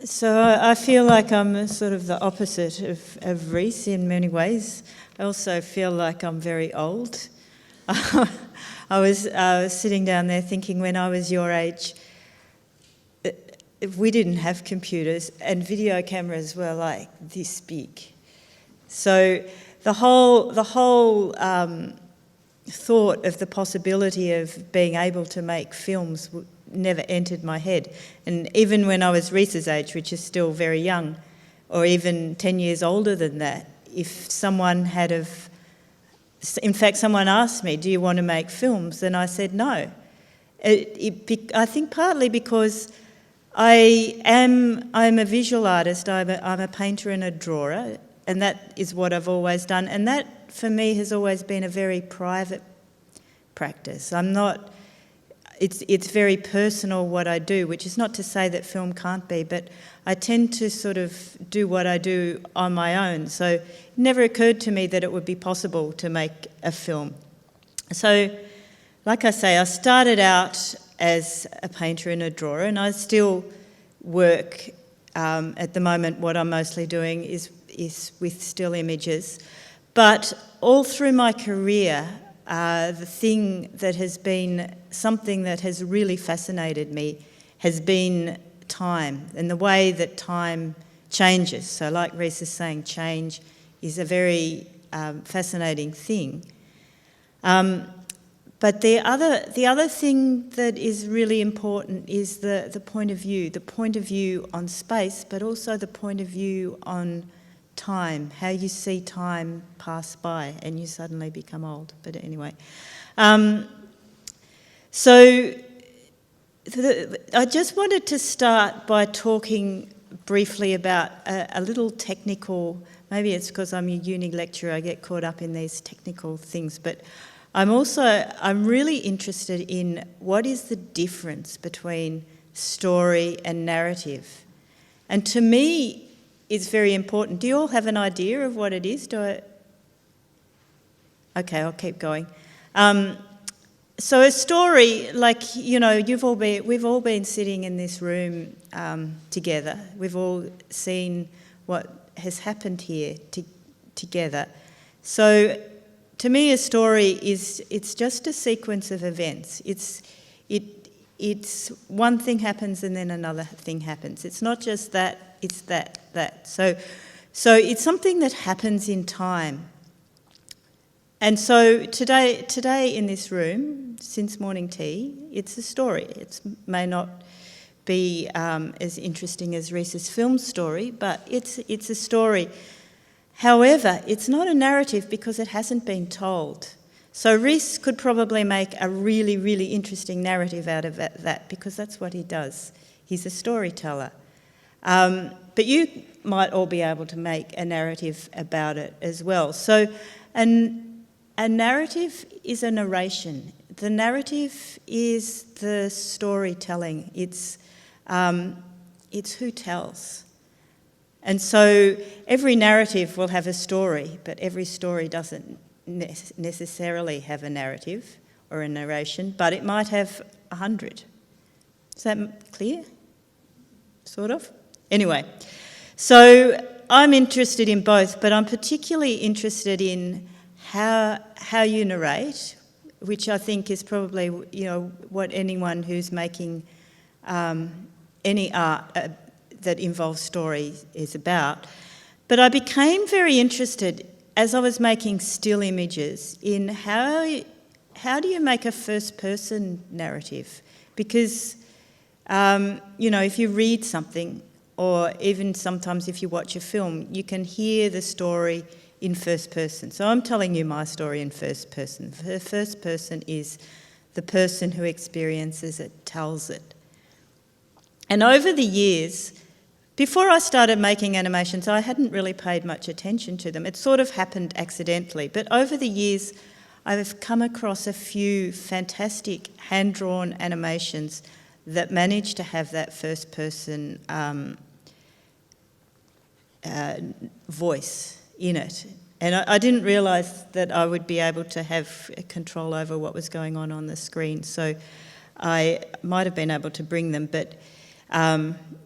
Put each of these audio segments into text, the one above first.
So I feel like I'm sort of the opposite of Reese in many ways. I also feel like I'm very old. I was sitting down there thinking when I was your age, we didn't have computers and video cameras were like this big. So the whole thought of the possibility of being able to make films never entered my head. And even when I was Reese's age, which is still very young, or even 10 years older than that, if someone in fact someone asked me, do you want to make films? Then I said no. I think partly because I'm a visual artist, I'm a painter and a drawer, and that is what I've always done. And that, for me, has always been a very private practice. It's very personal what I do, which is not to say that film can't be, but I tend to sort of do what I do on my own. So it never occurred to me that it would be possible to make a film. So, like I say, I started out as a painter and a drawer, and I still work. At the moment, what I'm mostly doing is with still images. But all through my career, the thing that has been something that has really fascinated me has been time and the way that time changes. So like Reese is saying, change is a very fascinating thing. But the other thing that is really important is the point of view on space, but also the point of view on time, how you see time pass by and you suddenly become old. But anyway, so I just wanted to start by talking briefly about a little technical, maybe it's because I'm a uni lecturer, I get caught up in these technical things, but I'm really interested in what is the difference between story and narrative. And to me, it's very important. Do you all have an idea of what it is? Okay, I'll keep going. So a story, like, you know, we've all been sitting in this room together. We've all seen what has happened here together. So to me, a story it's just a sequence of events. It's one thing happens and then another thing happens. It's not just that, it's that. So it's something that happens in time. And so today in this room, since morning tea, it's a story. It may not be as interesting as Reese's film story, but it's a story. However, it's not a narrative because it hasn't been told. So Reese could probably make a really, really interesting narrative out of that because that's what he does. He's a storyteller. But you might all be able to make a narrative about it as well. So a narrative is a narration. The narrative is the storytelling. It's who tells. And so every narrative will have a story, but every story doesn't necessarily have a narrative or a narration, but it might have 100. Is that clear? Sort of? Anyway, so I'm interested in both, but I'm particularly interested in how you narrate, which I think is probably, you know, what anyone who's making any art that involves story is about. But I became very interested as I was making still images in how do you make a first-person narrative? Because, you know, if you read something, or even sometimes if you watch a film, you can hear the story in first person. So I'm telling you my story in first person. The first person is the person who experiences it, tells it. And over the years, before I started making animations, I hadn't really paid much attention to them. It sort of happened accidentally. But over the years, I've come across a few fantastic hand-drawn animations that manage to have that first-person voice in it. And I didn't realise that I would be able to have control over what was going on the screen. So I might have been able to bring them, but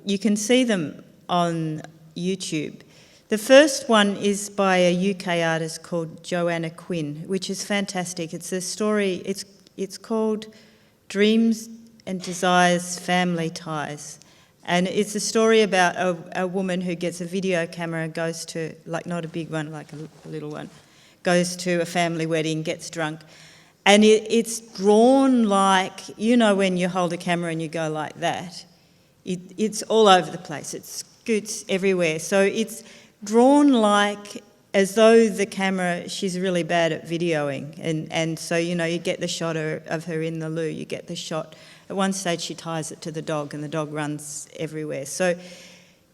you can see them on YouTube. The first one is by a UK artist called Joanna Quinn, which is fantastic. It's a story, it's called Dreams and Desires, Family Ties. And it's a story about a woman who gets a video camera and goes to, like not a big one, like a little one, goes to a family wedding, gets drunk. And it's drawn like, you know when you hold a camera and you go like that? It's all over the place. It scoots everywhere. So it's drawn like as though the camera, she's really bad at videoing. And so, you know, you get the shot of her in the loo, you get the shot. At one stage she ties it to the dog and the dog runs everywhere. So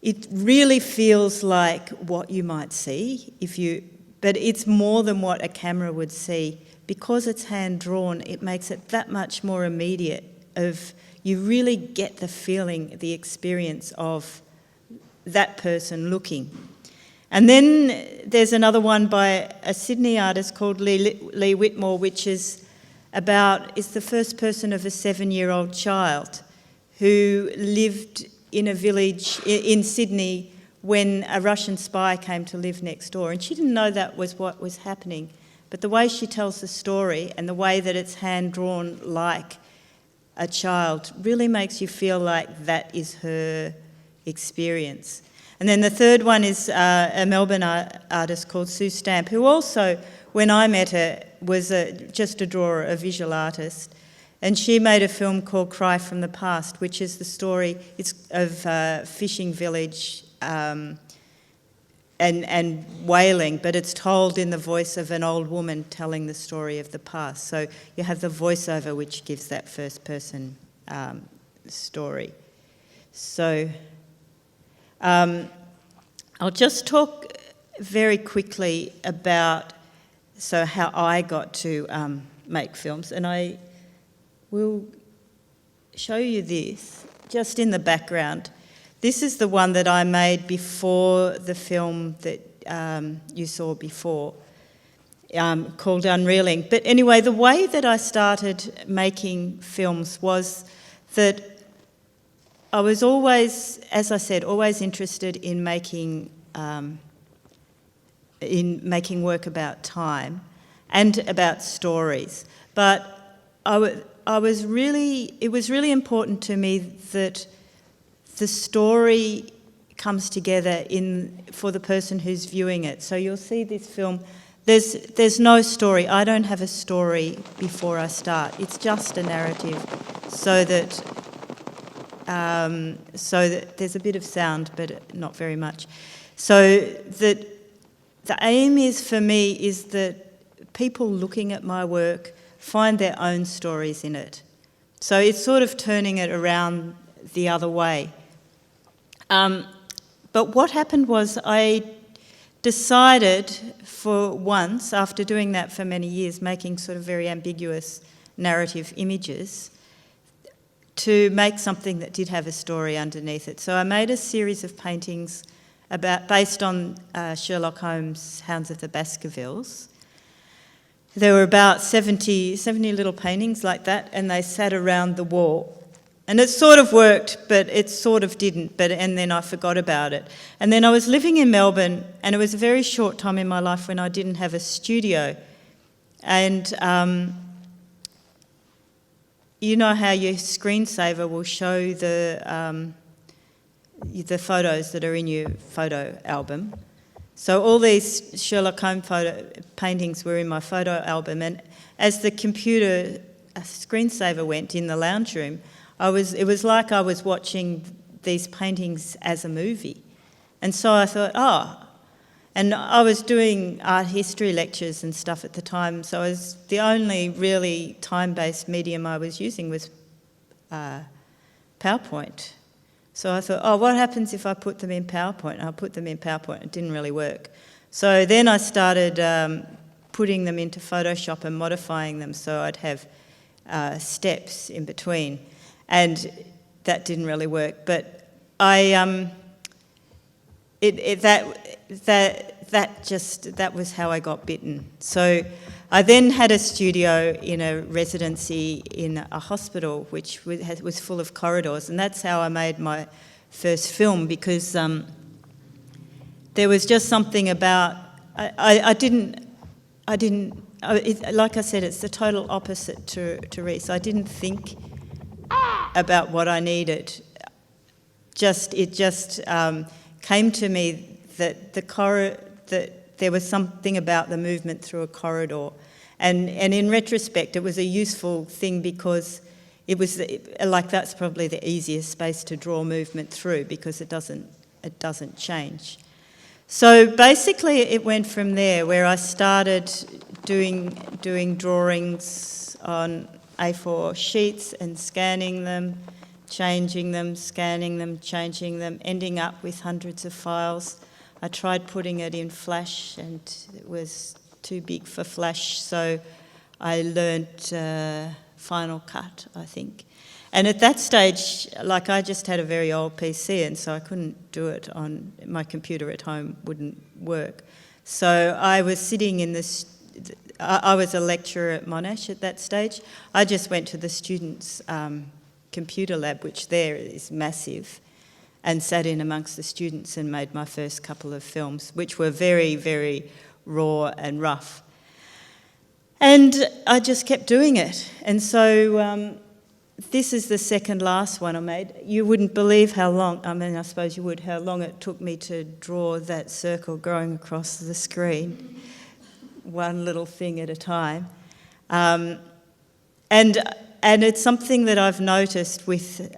it really feels like what you might see but it's more than what a camera would see. Because it's hand-drawn, it makes it that much more immediate you really get the feeling, the experience of that person looking. And then there's another one by a Sydney artist called Lee Whitmore, which is the first person of a 7-year-old child who lived in a village in Sydney when a Russian spy came to live next door. And she didn't know that was what was happening. But the way she tells the story and the way that it's hand-drawn like a child really makes you feel like that is her experience. And then the third one is a Melbourne artist called Sue Stamp, who also, when I met her, was just a drawer, a visual artist. And she made a film called Cry from the Past, which is the story of a fishing village and whaling, but it's told in the voice of an old woman telling the story of the past. So you have the voiceover, which gives that first-person story. So I'll just talk very quickly about how I got to make films, and I will show you this just in the background. This is the one that I made before the film that you saw before, called Unreeling. But anyway, the way that I started making films was that I was always, as I said, always interested in making work about time and about stories. But it was really important to me that the story comes together for the person who's viewing it. So you'll see this film, there's no story. I don't have a story before I start. It's just a narrative so that there's a bit of sound, but not very much. So that the aim for me is that people looking at my work find their own stories in it. So it's sort of turning it around the other way. But what happened was I decided for once, after doing that for many years, making sort of very ambiguous narrative images, to make something that did have a story underneath it. So I made a series of paintings based on Sherlock Holmes' Hounds of the Baskervilles. There were about 70 little paintings like that, and they sat around the wall. And it sort of worked, but it sort of didn't, and then I forgot about it. And then I was living in Melbourne, and it was a very short time in my life when I didn't have a studio. And you know how your screensaver will show the photos that are in your photo album. So all these Sherlock Holmes paintings were in my photo album, and as the computer screensaver went in the lounge room, it was like I was watching these paintings as a movie. And so I thought, and I was doing art history lectures and stuff at the time, so the only really time-based medium I was using was PowerPoint. So I thought, what happens if I put them in PowerPoint? And I put them in PowerPoint. It didn't really work. So then I started putting them into Photoshop and modifying them so I'd have steps in between. And that didn't really work. But that was how I got bitten. So I then had a studio in a residency in a hospital which was full of corridors, and that's how I made my first film, because there was just something about, like I said, it's the total opposite to Reese. I didn't think about what I needed. It just came to me that that there was something about the movement through a corridor, and in retrospect, it was a useful thing, because it was like, that's probably the easiest space to draw movement through, because it doesn't change. So basically, it went from there, where I started doing drawings on A4 sheets and scanning them, changing them, scanning them, changing them, ending up with hundreds of files. I tried putting it in Flash, and it was too big for Flash, so I learnt Final Cut, I think. And at that stage, like, I just had a very old PC, and so I couldn't do it on my computer at home, wouldn't work. So I was sitting in this, I was a lecturer at Monash at that stage. I just went to the students' computer lab, which there is massive, and sat in amongst the students and made my first couple of films, which were very, very raw and rough. And I just kept doing it. And so this is the second last one I made. You wouldn't believe how long, I suppose you would, how long it took me to draw that circle going across the screen, one little thing at a time. And it's something that I've noticed with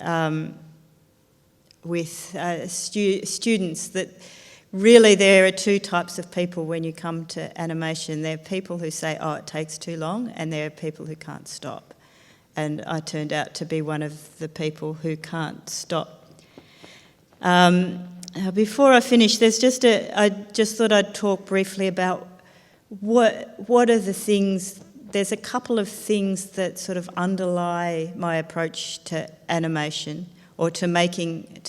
students, that really there are two types of people when you come to animation. There are people who say, oh, it takes too long, and there are people who can't stop. And I turned out to be one of the people who can't stop. Before I finish, I just thought I'd talk briefly about what are the things. There's a couple of things that sort of underlie my approach to animation, or to making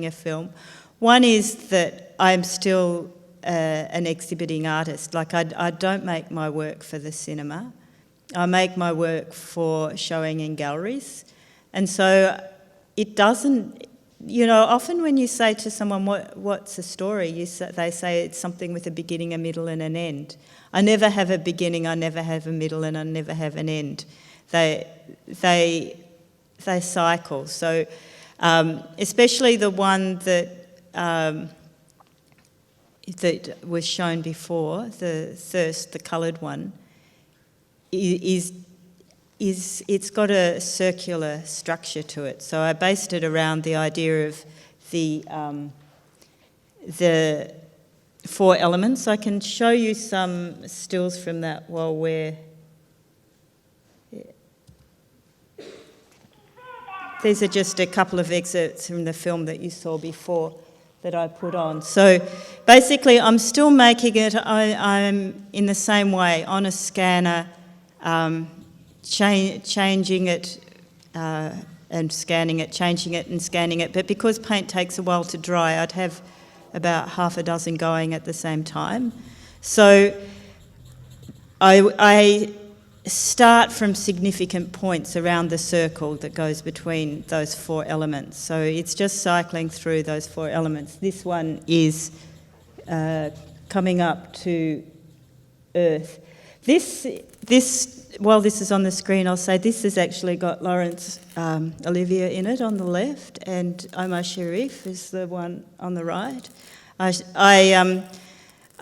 a film. One is that I'm still an exhibiting artist. Like, I don't make my work for the cinema. I make my work for showing in galleries. And so it doesn't, often when you say to someone, what's a story, they say it's something with a beginning, a middle and an end. I never have a beginning, I never have a middle, and I never have an end. They cycle. So especially the one that was shown before, the Thirst, the coloured one, it's got a circular structure to it. So I based it around the idea of the 4 elements. I can show you some stills from that while we're... These are just a couple of excerpts from the film that you saw before that I put on. So basically, I'm still making it. I'm in the same way, on a scanner, changing it and scanning it, changing it and scanning it. But because paint takes a while to dry, I'd have about half a dozen going at the same time. So I start from significant points around the circle that goes between those 4 elements. So it's just cycling through those 4 elements. This one is coming up to Earth. While this is on the screen, I'll say this has actually got Laurence Olivier in it on the left, and Omar Sharif is the one on the right.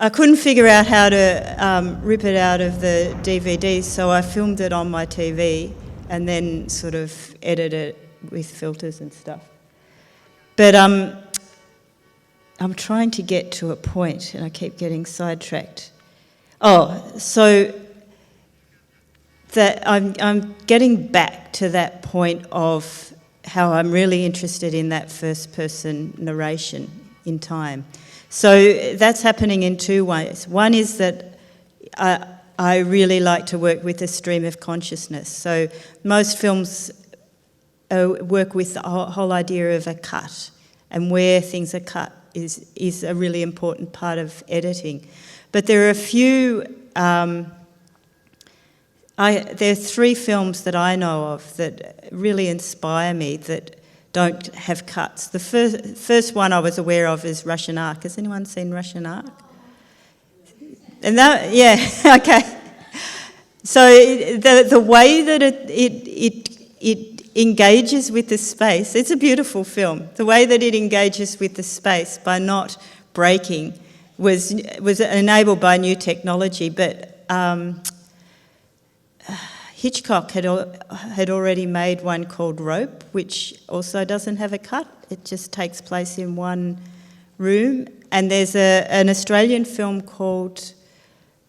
I couldn't figure out how to rip it out of the DVD, so I filmed it on my TV and then sort of edited it with filters and stuff. But I'm trying to get to a point, and I keep getting sidetracked. Oh, so that I'm getting back to that point of how I'm really interested in that first-person narration in time. So that's happening in 2 ways. One is that I really like to work with a stream of consciousness. So most films work with the whole idea of a cut, and where things are cut is a really important part of editing. But there are a few... there are 3 films that I know of that really inspire me, that don't have cuts. The first one I was aware of is Russian Ark. Has anyone seen Russian Ark? And that, yeah, okay. So the way that it engages with the space, it's a beautiful film. The way that it engages with the space by not breaking was enabled by new technology, but Hitchcock had already made one called Rope, which also doesn't have a cut. It just takes place in one room. And there's an Australian film called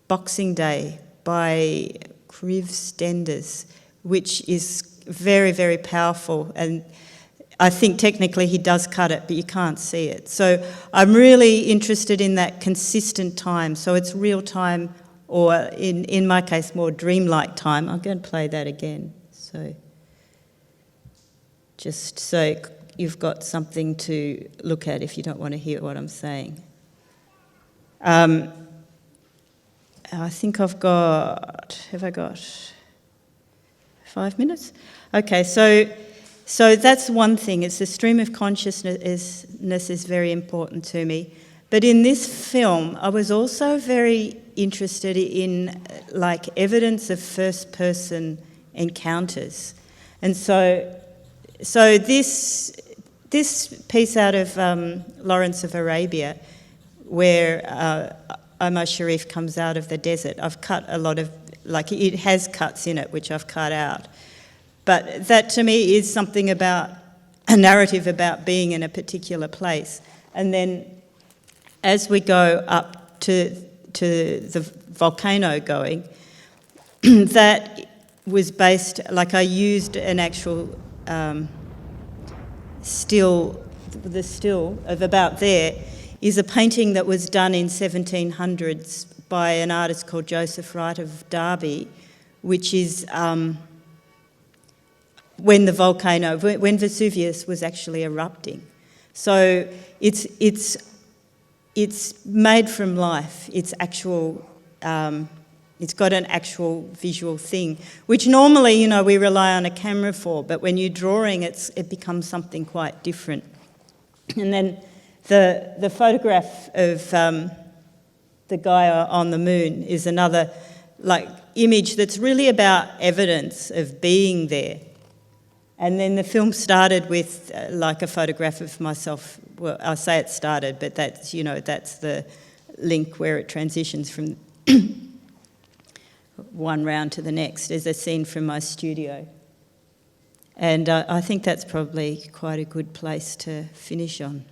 Boxing Day by Kriv Stenders, which is very, very powerful. And I think technically he does cut it, but you can't see it. So I'm really interested in that consistent time. So it's real time, or in my case, more dreamlike time. I'm going to play that again. So just so you've got something to look at if you don't want to hear what I'm saying. I think have I got 5 minutes? Okay, so that's one thing. It's the stream of consciousness is very important to me. But in this film, I was also very interested in like evidence of first-person encounters. And so this piece out of Lawrence of Arabia, where Omar Sharif comes out of the desert, I've cut a lot of, like it has cuts in it, which I've cut out. But that to me is something about a narrative about being in a particular place. And then as we go up to the volcano going, that was based, like I used an actual still, the still of about there is a painting that was done in 1700s by an artist called Joseph Wright of Derby, which is when Vesuvius was actually erupting. So it's made from life. It's actual. It's got an actual visual thing, which normally, we rely on a camera for, but when you're drawing, it becomes something quite different. And then the photograph of the guy on the moon is another image that's really about evidence of being there. And then the film started with a photograph of myself. Well, I say it started, but that's the link where it transitions from one round to the next. Is a scene from my studio. And I think that's probably quite a good place to finish on.